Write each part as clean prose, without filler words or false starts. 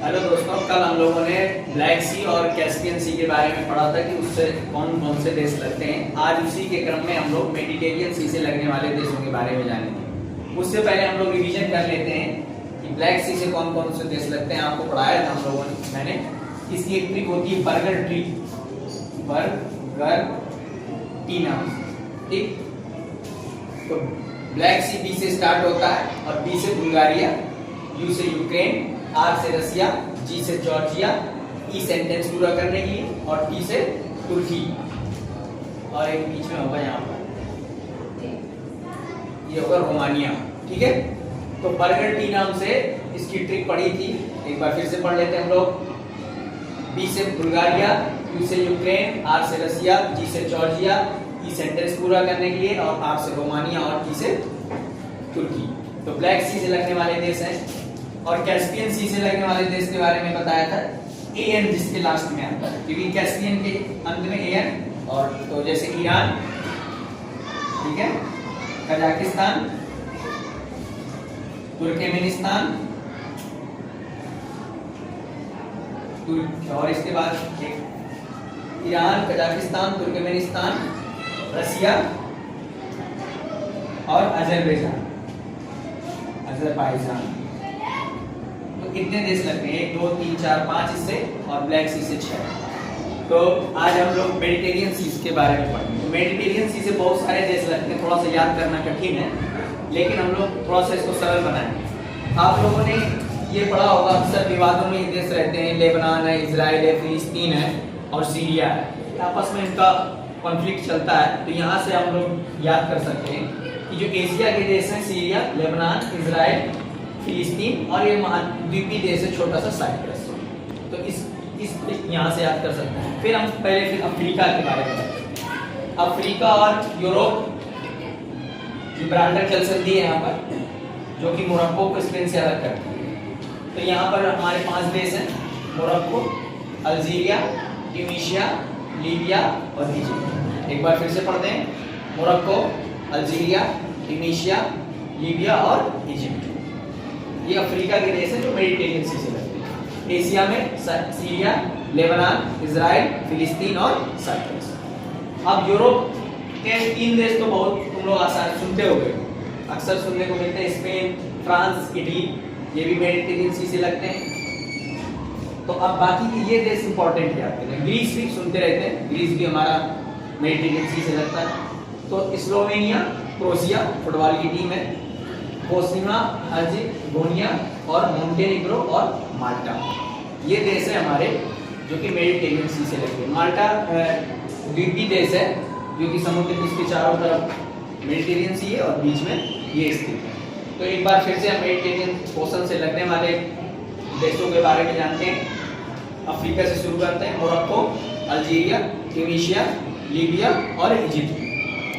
Hello दोस्तों, कल हम लोगों ने ब्लैक सी और कैस्पियन सी के बारे में पढ़ा था कि उससे कौन कौन से देश लगते हैं। आज उसी के क्रम में हम लोग मेडिटेरियन सी से लगने वाले देशों के बारे में जानेंगे। उससे पहले हम लोग रिवीजन कर लेते हैं कि ब्लैक सी से कौन कौन से देश लगते हैं। आपको पढ़ाया था हम लोगों ने, मैंने। इसकी एक ट्रिक होती है बर्गर ट्री, बर्गर टी नाम से, ठीक। तो ब्लैक सी बी से स्टार्ट होता है और बी से बुल्गारिया, यू से यूक्रेन, आर से रसिया, जी से जॉर्जिया, ई सेंटेंस पूरा करने के लिए, और टी से तुर्की, और एक बीच में होगा यहाँ पर, ये होगा रोमानिया, ठीक है। तो बर्गर टी नाम से इसकी ट्रिक पढ़ी थी, एक बार फिर से पढ़ लेते हैं हम लोग। बी से बुल्गारिया, यू से यूक्रेन, आर से रसिया, जी से जॉर्जिया, ई सेंटेंस पूरा करने के लिए, और आर से रोमानिया, और टी से तुर्की। तो ब्लैक सी से लगने वाले देश हैं। और कैस्पियन सी से लगने वाले देश के बारे में बताया था, एन जिसके लास्ट में आता है, क्योंकि कैस्पियन के अंत में एन। और तो जैसे ईरान, ठीक है, कजाकिस्तान, तुर्कमेनिस्तान, और इसके बाद ईरान, कजाकिस्तान, तुर्कमेनिस्तान, रसिया और अजरबैजान, तो कितने देश लगते हैं? 1 2 3 4 5 इससे, और ब्लैक सी से 6। तो आज हम लोग मेडिटेरियन सी के बारे में पढ़ेंगे। मेडिटेरियन सी से बहुत सारे देश लगते हैं, थोड़ा सा याद करना कठिन है, लेकिन हम लोग थोड़ा सा इसको सरल बनाएंगे। आप लोगों ने ये पढ़ा होगा, अक्सर विवादों में ये देश रहते हैं, लेबनान है, इजराइल है, फिलिस्तीन है और सीरिया है, आपस में इनका कॉन्फ्लिक्ट चलता है। तो यहाँ से हम लोग याद कर सकते हैं कि जो एशिया के देश हैं, सीरिया, लेबनान, इजराइल, फिलिस्तीन, और ये महाद्वीपीय देश है छोटा सा साइप्रस। तो इस यहाँ से याद कर सकते हैं। फिर हम फिर अफ्रीका के बारे में बताते हैं। अफ्रीका और यूरोप, जिब्राल्टर जल संधि है यहाँ पर, जो कि मोरक्को को स्पेन से अलग करती है। तो यहाँ पर हमारे 5 देश हैं, मोरक्को, अल्जीरिया, ट्यूनीशिया, लीबिया और इजिप्ट। एक बार फिर से पढ़ते हैं, मोरक्को, अल्जीरिया, ट्यूनीशिया, लीबिया और इजिप्ट। ये अफ्रीका के देश हैं जो मेडिटेरियन सी से लगते हैं। एशिया में सीरिया, लेबनान, इजराइल, फिलिस्तीन और साइप्रस। अब यूरोप के 3 देश तो बहुत तुम लोग आसान सुनते होंगे, अक्सर सुनने को मिलते हैं, स्पेन, फ्रांस, इटली, ये भी मेडिटेरियन सी से लगते हैं। तो अब बाकी के ये देश इंपॉर्टेंट है आपके लिए। ग्रीस भी सुनते रहते हैं, ग्रीस भी हमारा मेडिटेरियन सी से लगता है। तो स्लोवेनिया, क्रोएशिया फुटबॉल की टीम है, बोस्निया हर्जेगोविना और मोंटेनेग्रो और माल्टा, ये देश है हमारे जो कि मेडिटेरियन सी से लगते हैं। माल्टा द्वीपीय देश है जो कि समुद्र के चारों तरफ मेडिटेरियन सी है और बीच में ये स्थित है। तो एक बार फिर से हम मेडिटेरियन ओशन से लगने वाले देशों के बारे में जानते हैं। अफ्रीका से शुरू करते हैं, मोरक्को, अल्जीरिया, ट्यूनीशिया, लीबिया और इजिप्ट,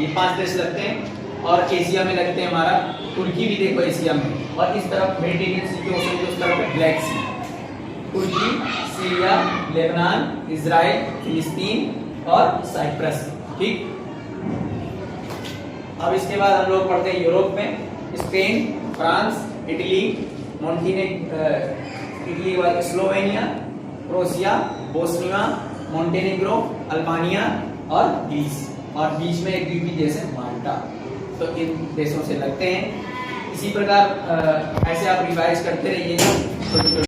ये 5 देश लगते हैं। और एशिया में लगते हैं हमारा तुर्की भी, देखो एशिया में, और इस तरफ मेडिटेरियन सी के ओशन के उस तरफ है ब्लैक सी, तुर्की, सीरिया, लेबनान, इजराइल, फिलिस्तीन और साइप्रस, ठीक। अब इसके बाद हम लोग पढ़ते हैं यूरोप में, स्पेन, फ्रांस, इटली, इटली के बाद Slovenia, Croatia, Bosnia, Montenegro, Albania और ग्रीस, और बीच में एक द्वीपीय देश है माल्टा। तो इन देशों से लगते हैं। इसी प्रकार ऐसे आप रिवाइज करते रहिए।